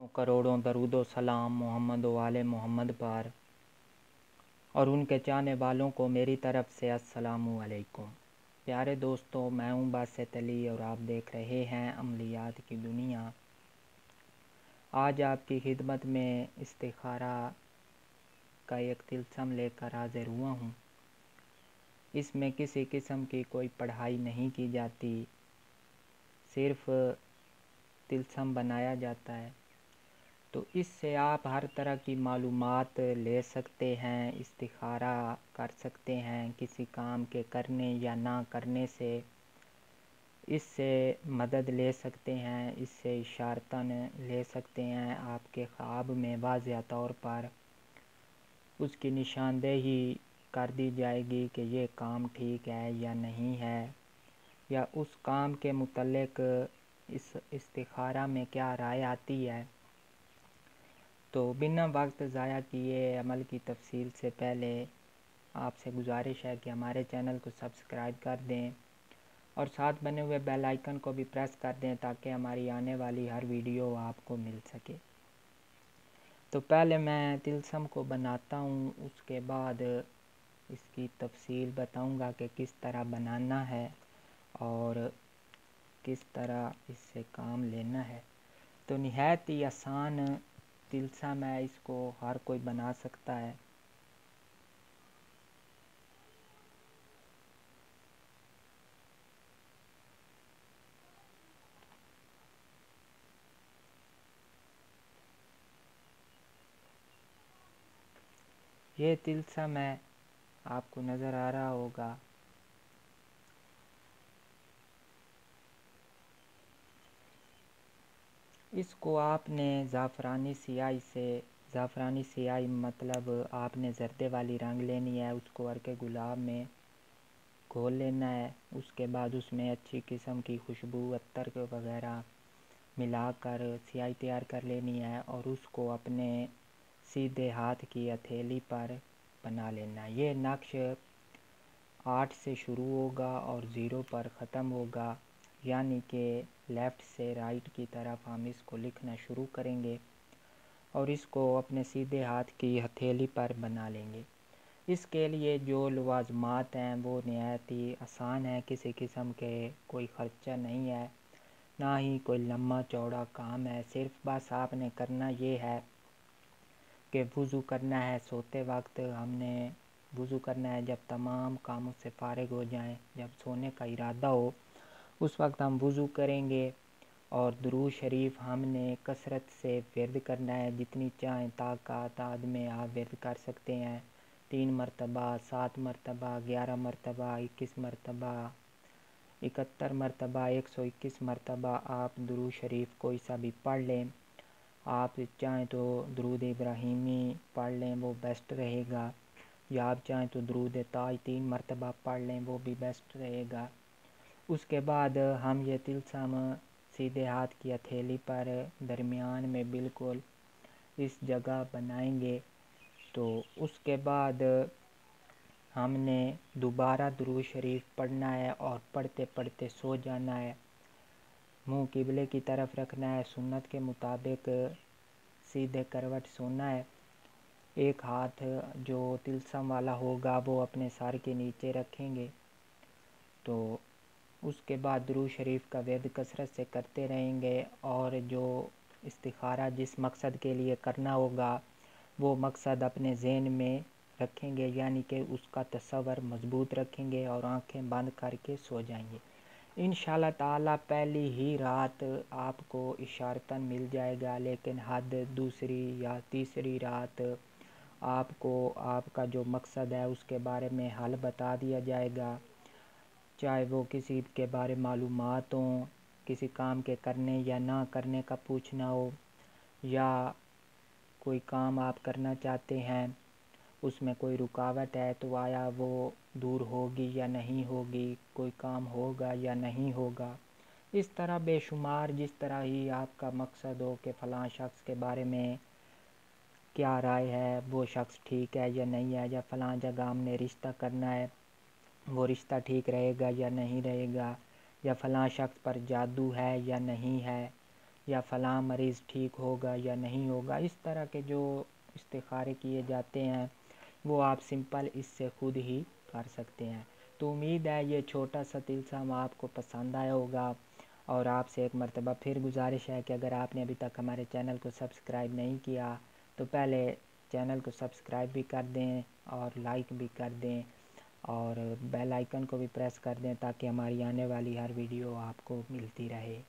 करोड़ों दरूद व सलाम मोहम्मद व आले मोहम्मद पर और उनके चाहने वालों को मेरी तरफ़ से अस्सलामु अलैकुम। प्यारे दोस्तों, मैं हूँ बासित अली और आप देख रहे हैं अमलियात की दुनिया। आज आपकी खिदमत में इस्तिखारा का एक तिल्सम लेकर हाजिर हुआ हूँ। इसमें किसी किस्म की कोई पढ़ाई नहीं की जाती, सिर्फ़ तिल्सम बनाया जाता है। तो इससे आप हर तरह की मालूमात ले सकते हैं, इस्तिखारा कर सकते हैं किसी काम के करने या ना करने से। इससे मदद ले सकते हैं, इससे इशारतन ले सकते हैं। आपके ख्वाब में वाज़िह तौर पर उसकी निशानदेही कर दी जाएगी कि ये काम ठीक है या नहीं है, या उस काम के मुतल्लिक इस इस्तिखारा में क्या राय आती है। तो बिना वक्त ज़ाया किए अमल की तफसील से पहले आपसे गुजारिश है कि हमारे चैनल को सब्सक्राइब कर दें और साथ बने हुए बेल आइकन को भी प्रेस कर दें ताकि हमारी आने वाली हर वीडियो आपको मिल सके। तो पहले मैं तिल्सम को बनाता हूँ, उसके बाद इसकी तफसील बताऊँगा कि किस तरह बनाना है और किस तरह इससे काम लेना है। तो निहायत ही आसान तिल्सम है, इसको हर कोई बना सकता है। ये तिल्सम है, आपको नज़र आ रहा होगा। इसको आपने ज़ाफ़रानी स्याही मतलब आपने जर्दे वाली रंग लेनी है, उसको अर्के गुलाब में घोल लेना है। उसके बाद उसमें अच्छी किस्म की खुशबू अत्तर के वगैरह मिलाकर स्याही तैयार कर लेनी है और उसको अपने सीधे हाथ की हथेली पर बना लेना है। ये नक्श 8 से शुरू होगा और 0 पर ख़त्म होगा, यानी कि लेफ़्ट से राइट की तरफ हम इसको लिखना शुरू करेंगे और इसको अपने सीधे हाथ की हथेली पर बना लेंगे। इसके लिए जो लवाज़मात हैं वो नहायत ही आसान है, किसी किस्म के कोई ख़र्चा नहीं है, ना ही कोई लम्बा चौड़ा काम है। सिर्फ बस आपने करना ये है कि वज़ू करना है। सोते वक्त हमने वज़ू करना है, जब तमाम कामों से फ़ारिग हो जाएं, जब सोने का इरादा हो उस वक्त हम वज़ू करेंगे और दुरूद शरीफ हमने कसरत से विर्द करना है, जितनी चाहें तादाद में आप विर्द कर सकते हैं। 3 मरतबा, 7 मरतबा, 11 मरतबा, 21 मरतबा, 71 मरतबा, 121 मरतबा आप दुरूद शरीफ कोई सा भी पढ़ लें। आप चाहें तो दुरूद इब्राहीमी पढ़ लें, वो बेस्ट रहेगा, या आप चाहें तो दुरूद ताज 3 मरतबा पढ़ लें, वो भी बेस्ट रहेगा। उसके बाद हम ये तिल्सम सीधे हाथ की हथेली पर दरमियान में बिल्कुल इस जगह बनाएंगे। तो उसके बाद हमने दोबारा दुरूद शरीफ पढ़ना है और पढ़ते पढ़ते सो जाना है। मुंह किबले की तरफ रखना है, सुन्नत के मुताबिक सीधे करवट सोना है। एक हाथ जो तिल्सम वाला होगा वो अपने सर के नीचे रखेंगे। तो उसके बाद दुरूद शरीफ का विर्द कसरत से करते रहेंगे और जो इस्तिखारा जिस मकसद के लिए करना होगा वो मकसद अपने ज़हन में रखेंगे, यानी कि उसका तसव्वुर मज़बूत रखेंगे और आंखें बंद करके सो जाएंगे। इंशाअल्लाह ताला पहली ही रात आपको इशारतन मिल जाएगा, लेकिन हद दूसरी या तीसरी रात आपको आपका जो मकसद है उसके बारे में हल बता दिया जाएगा। चाहे वो किसी के बारे मालूमात हों, किसी काम के करने या ना करने का पूछना हो, या कोई काम आप करना चाहते हैं उसमें कोई रुकावट है तो आया वो दूर होगी या नहीं होगी, कोई काम होगा या नहीं होगा। इस तरह बेशुमार जिस तरह ही आपका मकसद हो कि फ़लाँ शख्स के बारे में क्या राय है, वो शख्स ठीक है या नहीं है, या फ़लाँ जगह हमने रिश्ता करना है वो रिश्ता ठीक रहेगा या नहीं रहेगा, या फ़लाँ शख्स पर जादू है या नहीं है। یا فلاں مریض ٹھیک ہوگا یا نہیں ہوگا، اس طرح کے جو استخارے کیے جاتے ہیں وہ آپ سمپل اس سے خود ہی کر سکتے ہیں۔ تو امید ہے یہ چھوٹا سا طلسم آپ کو پسند آیا ہوگا، اور آپ سے ایک مرتبہ پھر گزارش ہے کہ اگر آپ نے ابھی تک ہمارے چینل کو سبسکرائب نہیں کیا تو پہلے چینل کو سبسکرائب بھی کر دیں اور لائک بھی کر دیں، اور بیل آئیکن کو بھی پریس کر دیں تاکہ ہماری آنے والی ہر ویڈیو آپ کو ملتی رہے۔